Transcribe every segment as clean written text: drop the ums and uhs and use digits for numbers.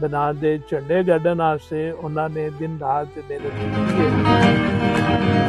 ਬਣਾ ਦੇ ਝੰਡੇ ਗੱਡਣ ਵਾਸਤੇ ਉਹਨਾਂ ਨੇ ਦਿਨ ਰਾਤ ਮਿਹਨਤ ਕੀਤੀ ਹੈ।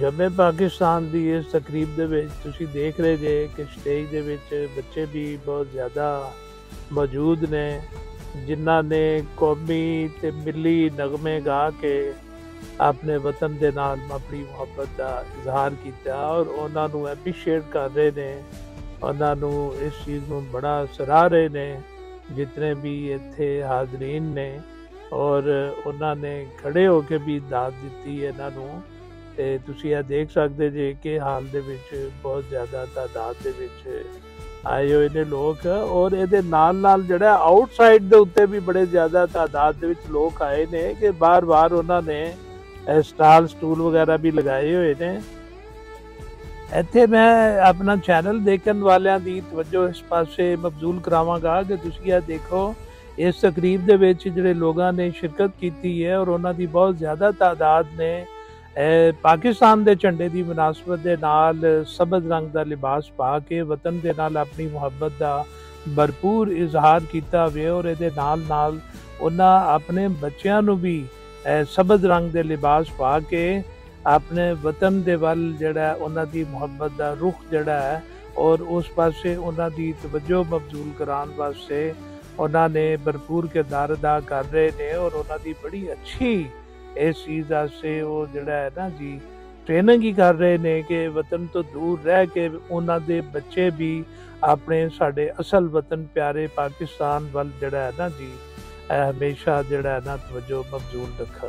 ਜੰਮੇ ਪਾਕਿਸਤਾਨ ਦੀ ਇਸ ਤਕਰੀਬ ਦੇ ਵਿੱਚ ਤੁਸੀਂ ਦੇਖ ਰਹੇ ਜੇ ਕਿ ਸਟੇਜ ਦੇ ਵਿੱਚ ਬੱਚੇ ਵੀ ਬਹੁਤ ਜ਼ਿਆਦਾ ਮੌਜੂਦ ਨੇ ਜਿਨ੍ਹਾਂ ਨੇ ਕੌਮੀ ਤੇ ਮਿਲੀ ਨਗਮੇ ਗਾ ਕੇ ਆਪਣੇ ਵਤਨ ਦੇ ਨਾਲ ਆਪਣੀ ਮੁਹੱਬਤ ਦਾ ਇਜ਼ਹਾਰ ਕੀਤਾ ਔਰ ਉਹਨਾਂ ਨੂੰ ਐਪਰੀਸ਼ੀਏਟ ਕਰ ਰਹੇ ਨੇ ਉਹਨਾਂ ਨੂੰ ਇਸ ਚੀਜ਼ ਨੂੰ ਬੜਾ ਸਰਾਹ ਰਹੇ ਨੇ ਜਿਤਨੇ ਵੀ ਇੱਥੇ ਹਾਜ਼ਰੀਨ ਨੇ ਔਰ ਉਹਨਾਂ ਨੇ ਖੜੇ ਹੋ ਕੇ ਵੀ ਦਾਤ ਦਿੱਤੀ ਇਹਨਾਂ ਨੂੰ ਤੇ ਤੁਸੀਂ ਇਹ ਦੇਖ ਸਕਦੇ ਜੇ ਕਿ ਹਾਲ ਦੇ ਵਿੱਚ ਬਹੁਤ ਜ਼ਿਆਦਾ ਤਾਦਾਦ ਦੇ ਵਿੱਚ ਆਏ ਹੋਏ ਨੇ ਲੋਕ ਔਰ ਇਹਦੇ ਨਾਲ ਜਿਹੜਾ ਆਊਟਸਾਈਡ ਦੇ ਉੱਤੇ ਵੀ ਬੜੇ ਜ਼ਿਆਦਾ ਤਾਦਾਦ ਦੇ ਵਿੱਚ ਲੋਕ ਆਏ ਨੇ ਕਿ ਬਾਰ-ਬਾਰ ਉਹਨਾਂ ਨੇ ਸਟਾਲ ਸਟੂਲ ਵਗੈਰਾ ਵੀ ਲਗਾਏ ਹੋਏ ਨੇ। ਇੱਥੇ ਮੈਂ ਆਪਣਾ ਚੈਨਲ ਦੇਖਣ ਵਾਲਿਆਂ ਦੀ ਤਵੱਜੋ ਇਸ ਪਾਸੇ ਮਬਜ਼ੂਲ ਕਰਾਵਾਂਗਾ ਕਿ ਤੁਸੀਂ ਇਹ ਦੇਖੋ ਇਸ ਤਕਰੀਬ ਦੇ ਵਿੱਚ ਜਿਹੜੇ ਲੋਕਾਂ ਨੇ ਸ਼ਿਰਕਤ ਕੀਤੀ ਹੈ ਔਰ ਉਹਨਾਂ ਦੀ ਬਹੁਤ ਜ਼ਿਆਦਾ ਤਾਦਾਦ ਨੇ ਪਾਕਿਸਤਾਨ ਦੇ ਝੰਡੇ ਦੀ ਮੁਨਾਸਬਤ ਦੇ ਨਾਲ ਸਬਜ਼ ਰੰਗ ਦਾ ਲਿਬਾਸ ਪਾ ਕੇ ਵਤਨ ਦੇ ਨਾਲ ਆਪਣੀ ਮੁਹੱਬਤ ਦਾ ਭਰਪੂਰ ਇਜ਼ਹਾਰ ਕੀਤਾ ਹੋਇਆ ਔਰ ਇਹਦੇ ਨਾਲ ਉਹਨਾਂ ਆਪਣੇ ਬੱਚਿਆਂ ਨੂੰ ਵੀ ਸਬਜ਼ ਰੰਗ ਦੇ ਲਿਬਾਸ ਪਾ ਕੇ ਆਪਣੇ ਵਤਨ ਦੇ ਵੱਲ ਜਿਹੜਾ ਉਹਨਾਂ ਦੀ ਮੁਹੱਬਤ ਦਾ ਰੁਖ ਜਿਹੜਾ ਹੈ ਔਰ ਉਸ ਪਾਸੇ ਉਹਨਾਂ ਦੀ ਤਵੱਜੋ ਮਬਜ਼ੂਲ ਕਰਾਉਣ ਵਾਸਤੇ ਉਹਨਾਂ ਨੇ ਭਰਪੂਰ ਕਿਰਦਾਰ ਅਦਾ ਕਰ ਰਹੇ ਨੇ ਔਰ ਉਹਨਾਂ ਦੀ ਬੜੀ ਅੱਛੀ ਇਸ ਚੀਜ਼ ਵਾਸਤੇ ਉਹ ਜਿਹੜਾ ਹੈ ਨਾ ਜੀ ਟ੍ਰੇਨਿੰਗ ਹੀ ਕਰ ਰਹੇ ਨੇ ਕਿ ਵਤਨ ਤੋਂ ਦੂਰ ਰਹਿ ਕੇ ਉਹਨਾਂ ਦੇ ਬੱਚੇ ਵੀ ਆਪਣੇ ਸਾਡੇ ਅਸਲ ਵਤਨ ਪਿਆਰੇ ਪਾਕਿਸਤਾਨ ਵੱਲ ਜਿਹੜਾ ਹੈ ਨਾ ਜੀ ਹਮੇਸ਼ਾ ਜਿਹੜਾ ਹੈ ਨਾ ਤਵੱਜੋ ਮਬਜ਼ੂਲ ਰੱਖਣ।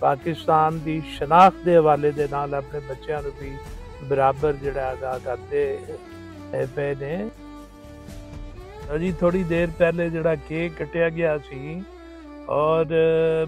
ਪਾਕਿਸਤਾਨ ਦੀ ਸ਼ਨਾਖਤ ਦੇ ਹਵਾਲੇ ਦੇ ਨਾਲ ਆਪਣੇ ਬੱਚਿਆਂ ਨੂੰ ਵੀ ਬਰਾਬਰ ਜਿਹੜਾ ਅਦਾ ਕਰਦੇ ਪਏ ਨੇ। ਅਜੀ ਥੋੜੀ ਦੇਰ ਪਹਿਲੇ ਜਿਹੜਾ ਕੇਕ ਕੱਟਿਆ ਗਿਆ ਸੀ ਔਰ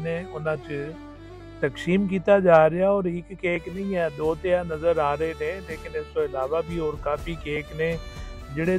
ਨੇ ਉਹਨਾਂ 'ਚ ਤਕਸੀਮ ਕੀਤਾ ਜਾ ਰਿਹਾ ਔਰ ਇੱਕ ਕੇਕ ਨਹੀਂ ਹੈ ਦੋ ਤੇ ਆ ਨਜ਼ਰ ਆ ਰਹੇ ਨੇ ਲੇਕਿਨ ਇਸ ਤੋਂ ਇਲਾਵਾ ਵੀ ਹੋਰ ਕਾਫੀ ਕੇਕ ਨੇ ਜਿਹੜੇ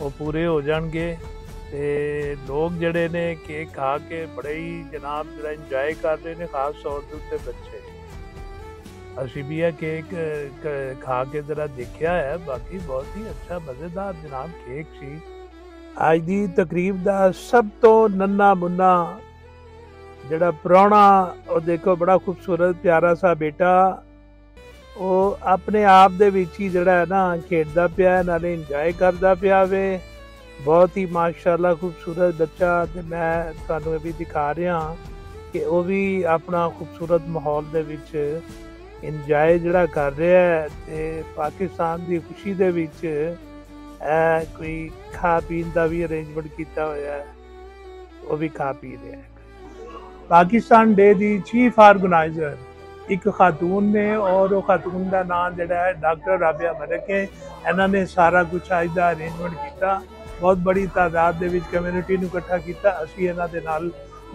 ਉਹ ਪੂਰੇ ਹੋ ਜਾਣਗੇ ਤੇ ਲੋਕ ਜਿਹੜੇ ਨੇ ਕੇਕ ਖਾ ਕੇ ਬੜੇ ਹੀ ਜਨਾਬ ਜਿਹੜਾ ਇੰਜੋਏ ਕਰ ਰਹੇ ਨੇ ਖਾਸ ਤੌਰ ਦੇ ਉੱਤੇ ਬੱਚੇ। ਅਸੀਂ ਵੀ ਇਹ ਕੇਕ ਖਾ ਕੇ ਜ਼ਰਾ ਦੇਖਿਆ ਹੈ ਬਾਕੀ ਬਹੁਤ ਹੀ ਅੱਛਾ ਮਜ਼ੇਦਾਰ ਜਨਾਬ ਕੇਕ ਸੀ। ਅੱਜ ਦੀ ਤਕਰੀਬ ਦਾ ਸਭ ਤੋਂ ਨੰਨਾ ਮੁੰਨਾ ਜਿਹੜਾ ਪ੍ਰਾਹੁਣਾ ਉਹ ਦੇਖੋ ਬੜਾ ਖੂਬਸੂਰਤ ਪਿਆਰਾ ਸਾ ਬੇਟਾ ਉਹ ਆਪਣੇ ਆਪ ਦੇ ਵਿੱਚ ਹੀ ਜਿਹੜਾ ਹੈ ਨਾ ਖੇਡਦਾ ਪਿਆ ਨਾਲੇ ਇੰਜੋਏ ਕਰਦਾ ਪਿਆ ਵੇ ਬਹੁਤ ਹੀ ਮਾਸ਼ਾਅੱਲਾ ਖੂਬਸੂਰਤ ਬੱਚਾ ਤੇ ਮੈਂ ਤੁਹਾਨੂੰ ਇਹ ਵੀ ਦਿਖਾ ਰਿਹਾ ਕਿ ਉਹ ਵੀ ਆਪਣਾ ਖੂਬਸੂਰਤ ਮਾਹੌਲ ਦੇ ਵਿੱਚ ਇੰਜੋਏ ਜਿਹੜਾ ਕਰ ਰਿਹਾ ਹੈ ਤੇ ਪਾਕਿਸਤਾਨ ਦੀ ਖੁਸ਼ੀ ਦੇ ਵਿੱਚ ਕੋਈ ਖਾ ਪੀਣ ਦਾ ਵੀ ਅਰੇਂਜਮੈਂਟ ਕੀਤਾ ਹੋਇਆ ਹੈ ਉਹ ਵੀ ਖਾ ਪੀ ਰਿਹਾ ਹੈ। ਪਾਕਿਸਤਾਨ ਡੇ ਦੀ ਚੀਫ ਆਰਗੇਨਾਈਜ਼ਰ ایک خاتون نے اور وہ خاتون کا نام جڑا ہے ڈاکٹر رابعہ ملک ہے. انہوں نے سارا کچھ اج دا ارینجمنٹ کیتا, بہت بڑی تعداد دے وچ کمیونٹی نو اکٹھا کیتا. اسی انہاں دے نال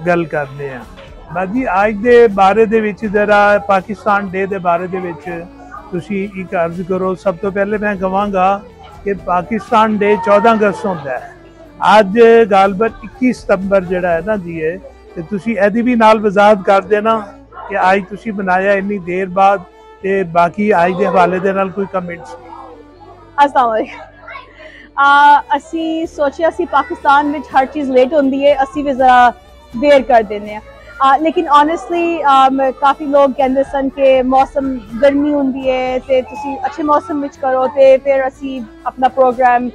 گل کرنے ہیں. باجی اج دے بارے دے وچ ذرا پاکستان ڈے دے بارے دے وچ تسی ایک عرض کرو. سب تو پہلے میں کہاں گا کہ پاکستان ڈے 14 اگست ہوتا ہے. اج غالباً 21 ستمبر جڑا ہے نا جی ہے, تے تسی ایدی بھی نال وضاحت کر دینا کہ آج تسی بنایا اتنی دیر بعد, تے باقی آج دے حوالے دے نال کوئی کمنٹس. السلام علیکم. اسی سوچیا سی پاکستان وچ ہر چیز لیٹ ہوندی ہے, اسی بھی ذرا دیر کر دینے ہیں. لیکن آنیسٹلی کافی لوگ کہندے سن کہ موسم گرمی ہوندی ہے تے تسی اچھے موسم وچ کرو, تے پھر اسی اپنا پروگرام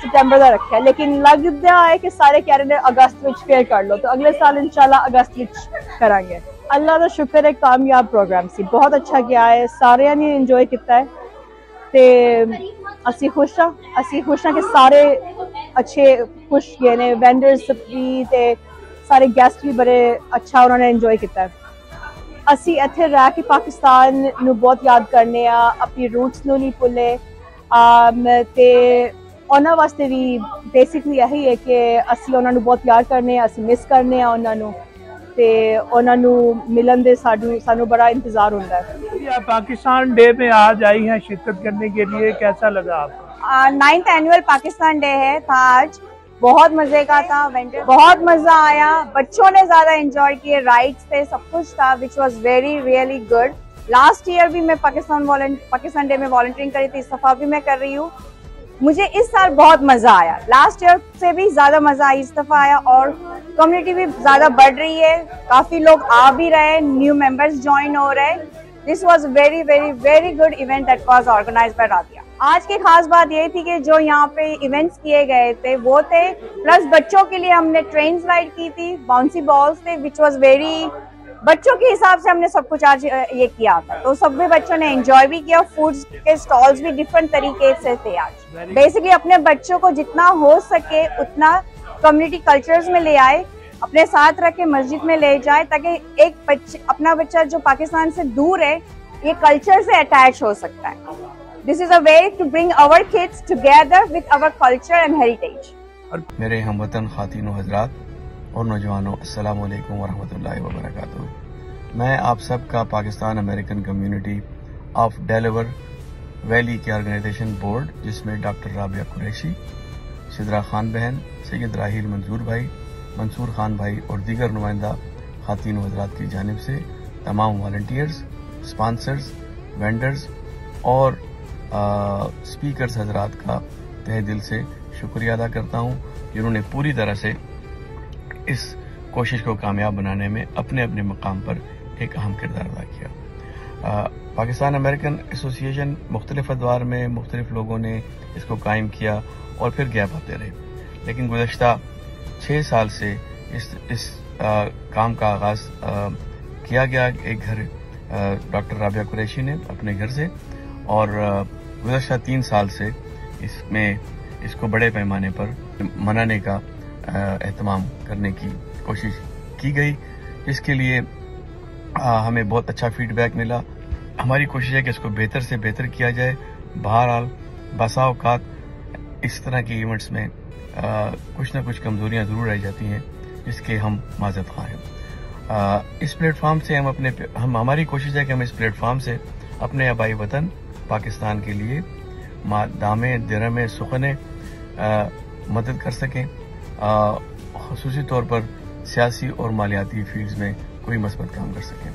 ستمبر دا رکھا ہے. لیکن لگدا ہے کہ سارے کہہ رہے ہیں اگست وچ پھر کر لو, تو اگلے سال انشاءاللہ اگست وچ کریں گے. اللہ دا شکر ہے, کامیاب پروگرام سی, بہت اچھا گیا ہے, سارے نے انجوائے کیتا ہے. تے اسی خوش ہاں کہ سارے اچھے خوش گئے نے, وینڈرز بھی تے سارے گیسٹ بھی بڑے اچھا انہوں نے انجوائے کیتا ہے. اسی ایتھے رہ کے پاکستان نو بہت یاد کرنے آ, اپنی روٹس نو نہیں بھولے. تے انہاں واسطے بھی بیسکلی یہی ہے کہ اسی انہاں نو بہت یاد کرنے آ, اسی مس کرنے آ انہاں نو, تے انہاں نو ملن دے سانو بڑا انتظار ہوندا ہے. پاکستان ڈے میں آج آئی ہیں شرکت کرنے کے لیے, کیسا لگا آپ کو؟ 9th اینول پاکستان ڈے ہے تھا آج, بہت مزے کا تھا, بہت مزہ آیا, بچوں نے زیادہ انجوائے کیے, رائڈس تھے, سب کچھ تھا, which was very really good. Last year بھی میں پاکستان ڈے میں والنٹیئرنگ کری تھی, اس دفعہ بھی میں کر رہی ہوں. مجھے اس سال بہت مزہ آیا, لاسٹ ایئر سے بھی زیادہ مزہ آئی اس دفعہ آیا, اور کمیونٹی بھی زیادہ بڑھ رہی ہے, کافی لوگ آ بھی رہے, نیو ممبرز جوائن ہو رہے. This was very very very good event that was organised by Rabia. آج کی خاص بات یہ تھی کہ جو یہاں پہ ایونٹس کیے گئے تھے وہ تھے, پلس بچوں کے لیے ہم نے ٹرین سلائڈ کی تھی, باؤنسی بالز تھے, وچ واز ویری, بچوں کے حساب سے ہم نے سب کچھ آج یہ کیا تھا, تو سب بھی بچوں نے انجوائے بھی کیا. فوڈ کے سٹالز بھی ڈفرنٹ طریقے سے تھے آج. بیسکلی اپنے بچوں کو جتنا ہو سکے اتنا کمیونٹی کلچرز میں لے آئے, اپنے ساتھ رکھ کے مسجد میں لے جائے, تاکہ ایک اپنا بچہ جو پاکستان سے دور ہے یہ کلچر سے اٹیچ ہو سکتا ہے. This is a way to bring our kids together with our culture and heritage. میرے ہم وطن خواتین و حضرات اور نوجوانوں, السلام علیکم ورحمۃ اللہ وبرکاتہ. میں آپ سب کا Pakistan American community of deliver valley کے آرگنائزیشن بورڈ, جس میں ڈاکٹر رابعہ قریشی, سدرا خان بہن, سید راحیل منظور بھائی, منصور خان بھائی اور دیگر نمائندہ خواتین و حضرات کی جانب سے تمام والنٹیئرز, اسپانسرز, وینڈرز اور اسپیکرز حضرات کا تہ دل سے شکریہ ادا کرتا ہوں, جنہوں نے پوری طرح سے اس کوشش کو کامیاب بنانے میں اپنے اپنے مقام پر ایک اہم کردار ادا کیا. پاکستان امریکن ایسوسی ایشن مختلف ادوار میں مختلف لوگوں نے اس کو قائم کیا اور پھر گیپ آتے رہے, لیکن گزشتہ 6 سال سے اس کام کا آغاز کیا گیا ایک گھر ڈاکٹر رابعہ قریشی نے اپنے گھر سے, اور گزشتہ 3 سال سے اس کو بڑے پیمانے پر منانے کا اہتمام کرنے کی کوشش کی گئی, جس کے لیے ہمیں بہت اچھا فیڈ بیک ملا. ہماری کوشش ہے کہ اس کو بہتر سے بہتر کیا جائے. بہرحال بسا اوقات اس طرح کے ایونٹس میں کچھ نہ کچھ کمزوریاں ضرور رہ جاتی ہیں, جس کے ہم معذرت خواہ ہیں. اس پلیٹ فارم سے ہماری کوشش ہے کہ ہم اس پلیٹ فارم سے اپنے آبائی وطن پاکستان کے لیے دامے درہم سخنے مدد کر سکیں, خصوصی طور پر سیاسی اور مالیاتی فیلڈز میں کوئی مثبت کام کر سکیں.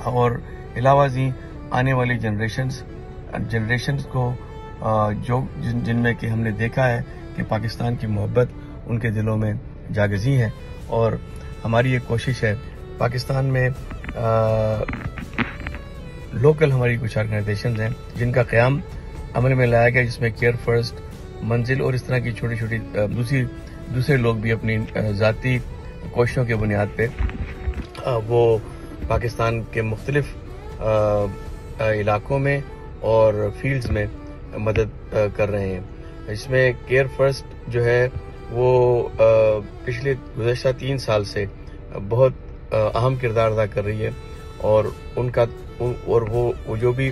اور علاوہ ازیں آنے والی جنریشنز کو جن میں کہ ہم نے دیکھا ہے کہ پاکستان کی محبت ان کے دلوں میں جاگزی ہے, اور ہماری یہ کوشش ہے پاکستان میں لوکل ہماری کچھ آرگنائزیشنز ہیں جن کا قیام عمل میں لایا گیا, جس میں کیئر فرسٹ, منزل اور اس طرح کی چھوٹی چھوٹی دوسرے لوگ بھی اپنی ذاتی کوششوں کے بنیاد پہ وہ پاکستان کے مختلف علاقوں میں اور فیلڈز میں مدد کر رہے ہیں. اس میں کیئر فرسٹ جو ہے وہ پچھلے گزشتہ 3 سال سے بہت اہم کردار ادا کر رہی ہے, اور ان کا اور وہ جو بھی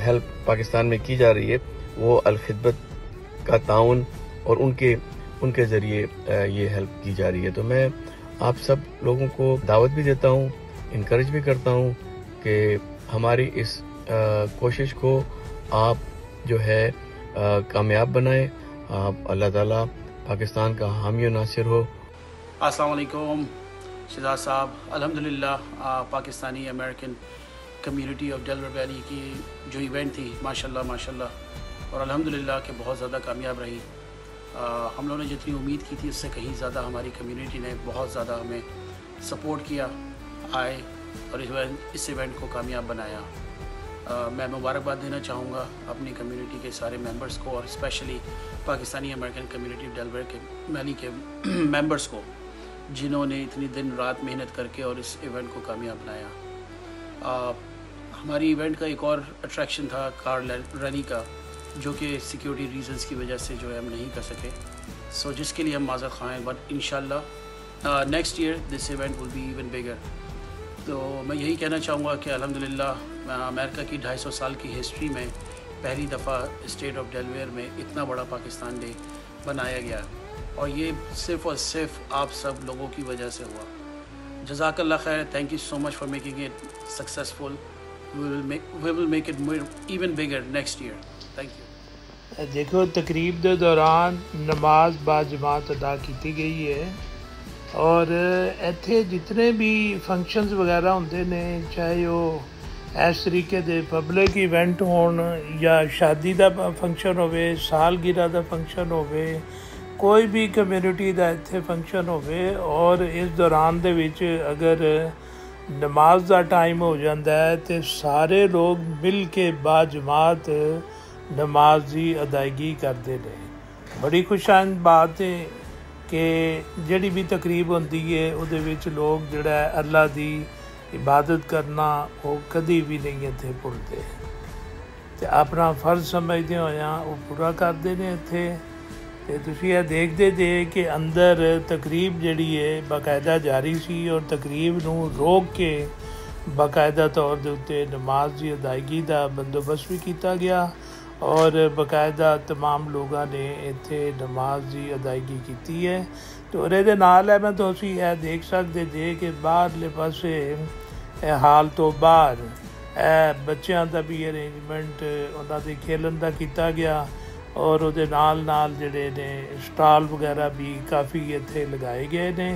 ہیلپ پاکستان میں کی جا رہی ہے وہ الخدمت کا تعاون اور ان کے ذریعے یہ ہیلپ کی جا رہی ہے. تو میں آپ سب لوگوں کو دعوت بھی دیتا ہوں، انکریج بھی کرتا ہوں کہ ہماری اس کوشش کو آپ جو ہے کامیاب بنائیں. اللہ تعالیٰ پاکستان کا حامی و ناصر ہو. السلام علیکم شہزاد صاحب. الحمدللہ Pakistani American community of deliver valley کی جو ایونٹ تھی ماشاءاللہ اور الحمدللہ کہ بہت زیادہ کامیاب رہی. ہم لوگوں نے جتنی امید کی تھی اس سے کہیں زیادہ ہماری کمیونٹی نے بہت زیادہ ہمیں سپورٹ کیا، آئے اور اس ایونٹ کو کامیاب بنایا. میں مبارکباد دینا چاہوں گا اپنی کمیونٹی کے سارے ممبرز کو اور especially Pakistani American community Delaware Valley کے ممبرز کو جنہوں نے اتنی دن رات محنت کر کے اور اس ایونٹ کو کامیاب بنایا. ہماری ایونٹ کا ایک اور اٹریکشن تھا کار ریلی کا، جو کہ سیکیورٹی ریزنز کی وجہ سے جو ہے ہم نہیں کر سکے، سو جس کے لیے ہم معذرت خواہ ہیں. بٹ انشاءاللہ next year this event will be even bigger. تو میں یہی کہنا چاہوں گا کہ الحمدللہ امریکہ کی 250 سال کی ہسٹری میں پہلی دفعہ اسٹیٹ آف ڈیلویئر میں اتنا بڑا پاکستان ڈے بنایا گیا اور یہ صرف اور صرف آپ سب لوگوں کی وجہ سے ہوا. جزاک اللہ خیر. Thank you so much for making it successful. We will make it even bigger next year. Thank you. دیکھو تقریب کے دوران نماز با جماعت ادا کی گئی ہے اور ایتھے جتنے بھی فنکشنز وغیرہ ہوندے نے، چاہے وہ اس طریقے دے پبلک ایونٹ ہون یا شادی دا فنکشن ہوئے، سالگرہ دا فنکشن ہوئے، کوئی بھی کمیونٹی دا ایتھے فنکشن ہوئے، اور اس دوران دے وچ اگر نماز دا ٹائم ہو جاندہ ہے تو سارے لوگ مل کے با جماعت نماز دی ادائیگی کرتے ہیں. بڑی خوشائند بات ہے کہ جڑی بھی تقریب ہوندی ہے اودے وچ لوگ جڑا ہے اللہ دی عبادت کرنا وہ کدی بھی نہیں اتنے بھولتے، تے اپنا فرض سمجھتے ہویا وہ پورا کرتے ہیں اتنے. تے تسی یہ دیکھتے جے کہ اندر تقریب جڑی ہے باقاعدہ جاری سی اور تقریب نو روک کے باقاعدہ طور دے اتے نماز دی ادائیگی دا بندوبست بھی کیتا گیا اور باقاعدہ تمام لوگوں نے اتنے نماز دی ادائیگی کیتی ہے. تو یہ نال ہے میں تو اسی یہ دیکھ سکتے جے کہ باہرلے پاسے حال تو باہر بچیاں دا بھی ارینجمنٹ انہاں دے کھیلن دا کیتا گیا اور وہ نال جڑے نے سٹال وغیرہ بھی کافی اتنے لگائے گئے نے.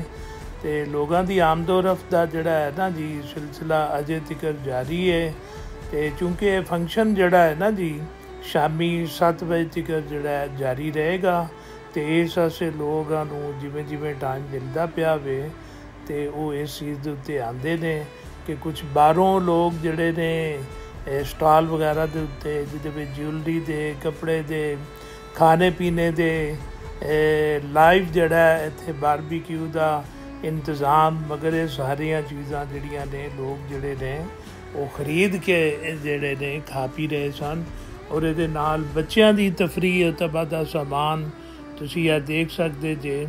تے لوگاں دی آمد و رفت دا جڑا ہے نا جی سلسلہ اجے تک جاری ہے. تے چونکہ فنکشن جڑا ہے نا جی شامی 7 بجے تک جڑا ہے جاری رہے گا، تے اس واسطے لوگاں نو جویں ٹائم ملدا پیا وے تے وہ اس چیز دے اتنے آندے نے کہ کچھ باہروں لوگ جڑے نے سٹال وغیرہ دے اتنے جہدے وچ جیولری دے، کپڑے دے، کھانے پینے دے، لائیو جڑا ہے اتنے باربیکیو دا انتظام، مگر یہ ساریاں چیزاں جڑیاں نے لوگ جڑے نے وہ خرید کے جڑے نے کھا پی رہے سن. اور یہ نال بچیاں دی تفریح تباہ دا سامان تسی یہ دیکھ سکتے جے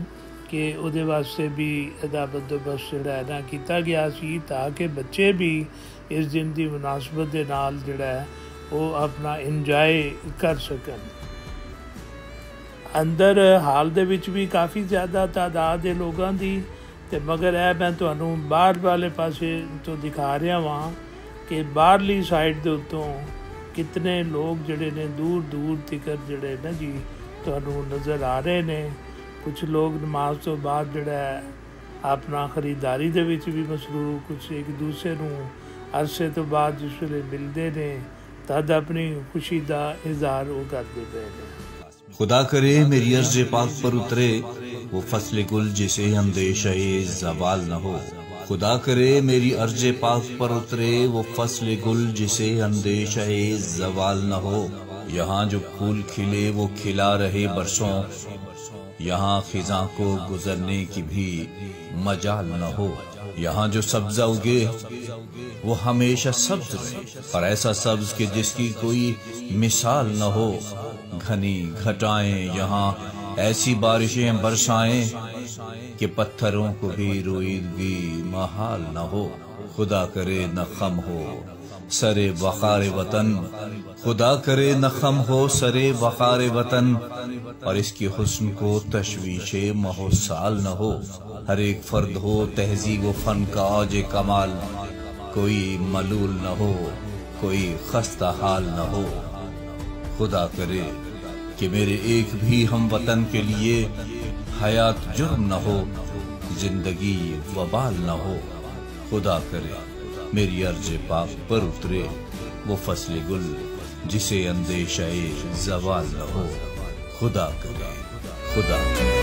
کہ وہ واسطے بھی ادا بندوبست جڑا ہے نا کیتا گیا سی تاکہ بچے بھی اس دن دی مناسبت دے نال جڑا ہے وہ اپنا انجوائے کر سکن. اندر حال دے وچ بھی کافی زیادہ تعداد ہے لوگاں دی، تے مگر میں تانوں باہر والے پاسے تو دکھا رہا ہاں کہ باہرلی سائڈ دے اتوں کتنے لوگ جڑے نے دور دور تک جڑے نا جی تانوں نظر آ رہے نے. کچھ لوگ نماز تو بعد جڑا ہے اپنا خریداری دے وچ بھی مصروف، کچھ ایک دوسرے نو عرصے تو بعد جس ویلے ملتے نے تد اپنی خوشی دا اظہار وہ کرتے پے نے. خدا کرے میری عرض پاک پر اترے وہ فصل گل جسے اندیشہ زوال نہ ہو. خدا کرے میری عرض پاک پر اترے وہ فصل گل جسے اندیشہ زوال نہ ہو. یہاں جو پھول کھلے وہ کھلا رہے برسوں، یہاں خزاں کو گزرنے کی بھی مجال نہ ہو. یہاں جو سبزہ اگے وہ ہمیشہ سبز رہے، اور ایسا سبز کہ جس کی کوئی مثال نہ ہو. گھنی گھٹائیں یہاں ایسی بارشیں برسائیں کہ پتھروں کو بھی روئیدگی محال نہ ہو. خدا کرے نہ خم ہو سرے وقار وطن، خدا کرے نہ خم ہو سرے وقار وطن، اور اس کی حسن کو تشویش مہو سال نہ ہو، ہر ایک فرد ہو تہذیب و فن کا عوج کمال، کوئی ملول نہ ہو کوئی خستہ حال نہ ہو، خدا کرے کہ میرے ایک بھی ہم وطن کے لیے حیات جرم نہ ہو، زندگی وبال نہ ہو، خدا کرے میری عرض پاک پر اترے وہ فصل گل جسے اندیشہ زوال نہ ہو، خدا کرے خدا کرے۔